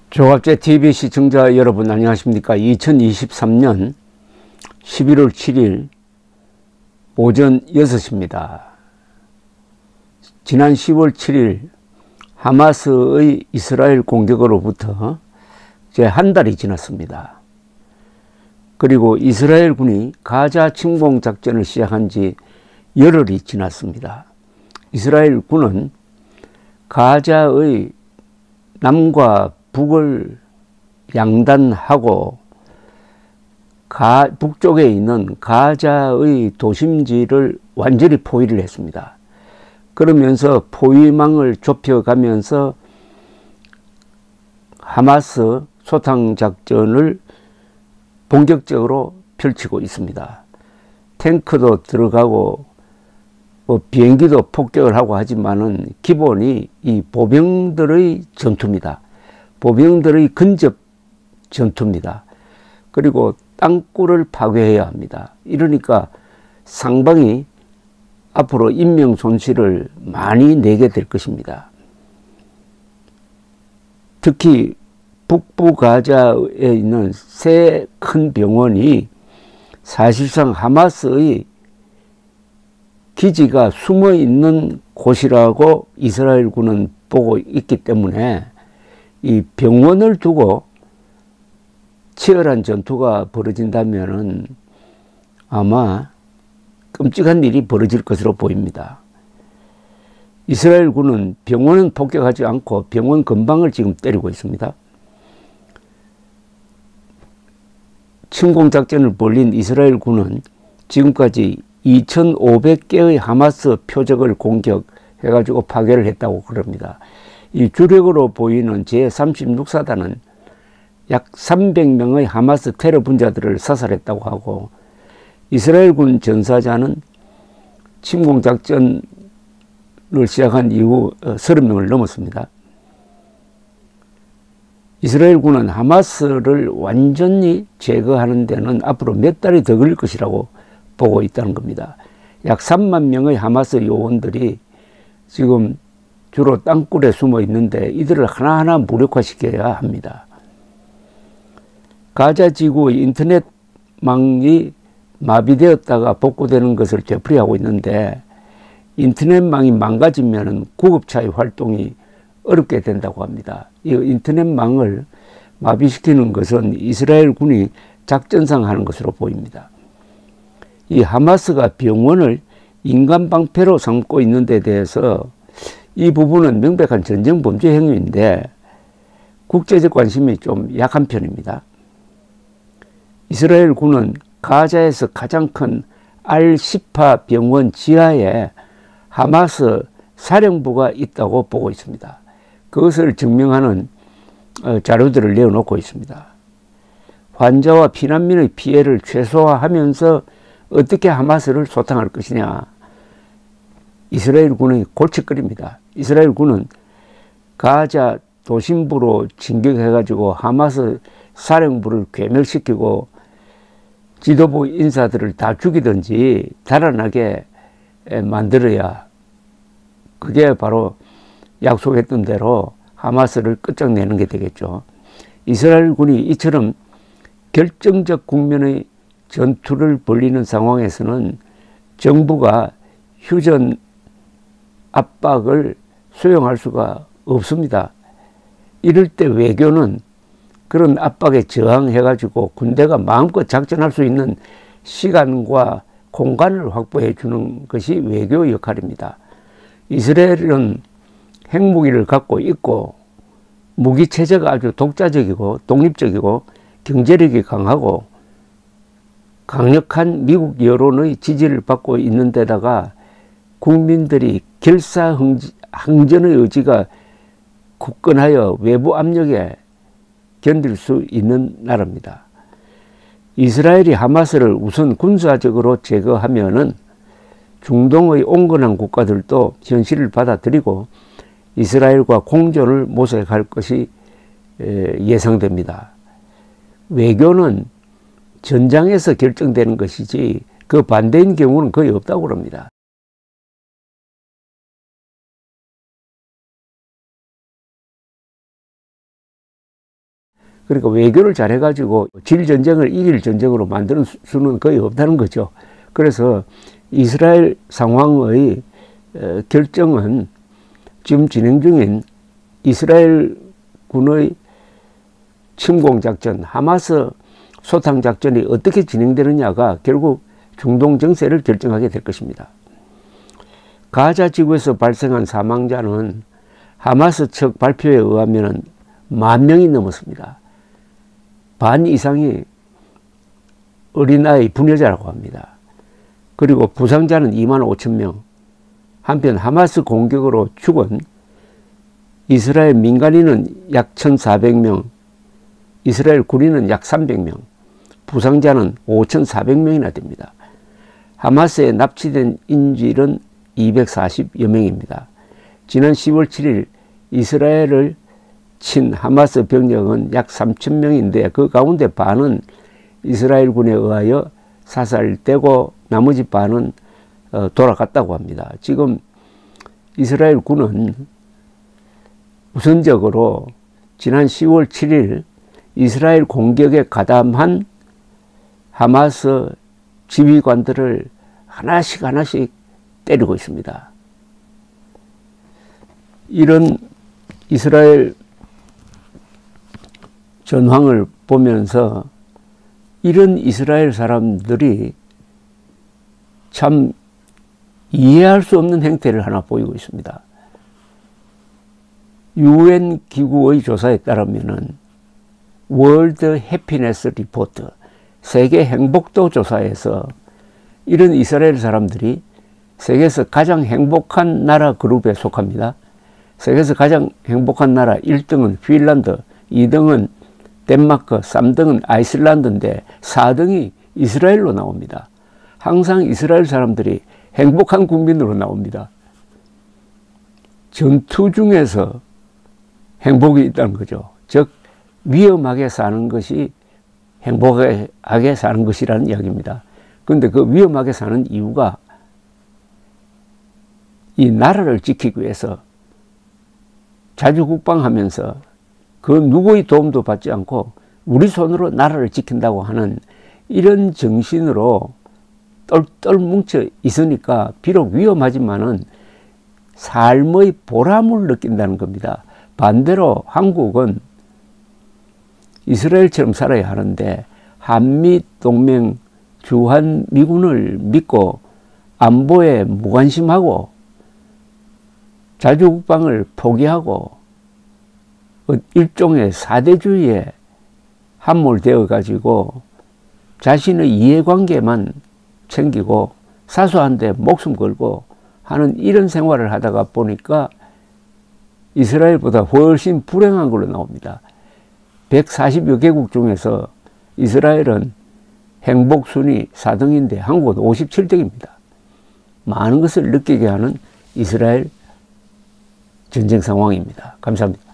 조갑제 TV 시청자 여러분 안녕하십니까. 2023년 11월 7일 오전 6시입니다. 지난 10월 7일 하마스의 이스라엘 공격으로부터 이제 한 달이 지났습니다. 그리고 이스라엘 군이 가자 침공 작전을 시작한 지 열흘이 지났습니다. 이스라엘 군은 가자의 남과 북을 양단하고 북쪽에 있는 가자의 도심지를 완전히 포위를 했습니다. 그러면서 포위망을 좁혀가면서 하마스 소탕작전을 본격적으로 펼치고 있습니다. 탱크도 들어가고 비행기도 폭격을 하고 하지만은 기본이 이 보병들의 전투입니다. 보병들의 근접 전투입니다. 그리고 땅굴을 파괴해야 합니다. 이러니까 상방이 앞으로 인명 손실을 많이 내게 될 것입니다. 특히 북부 가자에 있는 세 큰 병원이 사실상 하마스의 기지가 숨어 있는 곳이라고 이스라엘군은 보고 있기 때문에 이 병원을 두고 치열한 전투가 벌어진다면은 아마 끔찍한 일이 벌어질 것으로 보입니다. 이스라엘군은 병원은 폭격하지 않고 병원 근방을 지금 때리고 있습니다. 침공작전을 벌린 이스라엘군은 지금까지 2,500개의 하마스 표적을 공격해가지고 파괴를 했다고 그럽니다. 이 주력으로 보이는 제36사단은 약 300명의 하마스 테러 분자들을 사살했다고 하고, 이스라엘군 전사자는 침공작전을 시작한 이후 30명을 넘었습니다. 이스라엘군은 하마스를 완전히 제거하는 데는 앞으로 몇 달이 더 걸릴 것이라고 보고 있다는 겁니다. 약 3만 명의 하마스 요원들이 지금 주로 땅굴에 숨어 있는데 이들을 하나하나 무력화시켜야 합니다. 가자 지구의 인터넷망이 마비되었다가 복구되는 것을 되풀이하고 있는데, 인터넷망이 망가지면 구급차의 활동이 어렵게 된다고 합니다. 이 인터넷망을 마비시키는 것은 이스라엘 군이 작전상 하는 것으로 보입니다. 이 하마스가 병원을 인간 방패로 삼고 있는 데 대해서 이 부분은 명백한 전쟁 범죄 행위인데 국제적 관심이 좀 약한 편입니다. 이스라엘 군은 가자에서 가장 큰 알-시파 병원 지하에 하마스 사령부가 있다고 보고 있습니다. 그것을 증명하는 자료들을 내어놓고 있습니다. 환자와 피난민의 피해를 최소화하면서 어떻게 하마스를 소탕할 것이냐, 이스라엘 군의 골칫거리입니다. 이스라엘 군은 가자 도심부로 진격해가지고 하마스 사령부를 괴멸시키고 지도부 인사들을 다 죽이든지 달아나게 만들어야, 그게 바로 약속했던 대로 하마스를 끝장내는 게 되겠죠. 이스라엘 군이 이처럼 결정적 국면의 전투를 벌이는 상황에서는 정부가 휴전 압박을 수용할 수가 없습니다. 이럴 때 외교는 그런 압박에 저항해가지고 군대가 마음껏 작전할 수 있는 시간과 공간을 확보해 주는 것이 외교 역할입니다. 이스라엘은 핵무기를 갖고 있고 무기 체제가 아주 독자적이고 독립적이고 경제력이 강하고 강력한 미국 여론의 지지를 받고 있는 데다가 국민들이 결사항전의 의지가 굳건하여 외부 압력에 견딜 수 있는 나라입니다. 이스라엘이 하마스를 우선 군사적으로 제거하면은 중동의 온건한 국가들도 현실을 받아들이고 이스라엘과 공존을 모색할 것이 예상됩니다. 외교는 전장에서 결정되는 것이지 그 반대인 경우는 거의 없다고 합니다. 그러니까 외교를 잘해가지고 질전쟁을 이길 전쟁으로 만드는 수는 거의 없다는 거죠. 그래서 이스라엘 상황의 결정은 지금 진행 중인 이스라엘 군의 침공작전, 하마스 소탕작전이 어떻게 진행되느냐가 결국 중동 정세를 결정하게 될 것입니다. 가자 지구에서 발생한 사망자는 하마스 측 발표에 의하면 10,000명이 넘었습니다. 반 이상이 어린아이 부녀자라고 합니다. 그리고 부상자는 25,000명. 한편 하마스 공격으로 죽은 이스라엘 민간인은 약 1,400명, 이스라엘 군인은 약 300명, 부상자는 5,400명이나 됩니다. 하마스에 납치된 인질은 240여 명입니다. 지난 10월 7일 이스라엘을 친 하마스 병력은 약 3,000명인데 그 가운데 반은 이스라엘 군에 의하여 사살되고 나머지 반은 돌아갔다고 합니다. 지금 이스라엘 군은 우선적으로 지난 10월 7일 이스라엘 공격에 가담한 하마스 지휘관들을 하나씩 때리고 있습니다. 이런 이스라엘 전황을 보면서 이런 이스라엘 사람들이 참 이해할 수 없는 행태를 하나 보이고 있습니다. UN 기구의 조사에 따르면은 월드 해피네스 리포트, 세계 행복도 조사에서 이런 이스라엘 사람들이 세계에서 가장 행복한 나라 그룹에 속합니다. 세계에서 가장 행복한 나라 1등은 핀란드, 2등은 덴마크, 3등은 아이슬란드인데 4등이 이스라엘로 나옵니다. 항상 이스라엘 사람들이 행복한 국민으로 나옵니다. 전투 중에서 행복이 있다는 거죠. 즉 위험하게 사는 것이 행복하게 사는 것이라는 이야기입니다. 그런데 그 위험하게 사는 이유가 이 나라를 지키기 위해서 자주국방하면서 그 누구의 도움도 받지 않고 우리 손으로 나라를 지킨다고 하는 이런 정신으로 똘똘 뭉쳐 있으니까 비록 위험하지만은 삶의 보람을 느낀다는 겁니다. 반대로 한국은 이스라엘처럼 살아야 하는데 한미동맹 주한미군을 믿고 안보에 무관심하고 자주국방을 포기하고 일종의 사대주의에 함몰되어 가지고 자신의 이해관계만 챙기고 사소한 데 목숨 걸고 하는 이런 생활을 하다가 보니까 이스라엘보다 훨씬 불행한 걸로 나옵니다. 140여 개국 중에서 이스라엘은 행복순위 4등인데 한국은 57등입니다. 많은 것을 느끼게 하는 이스라엘 전쟁 상황입니다. 감사합니다.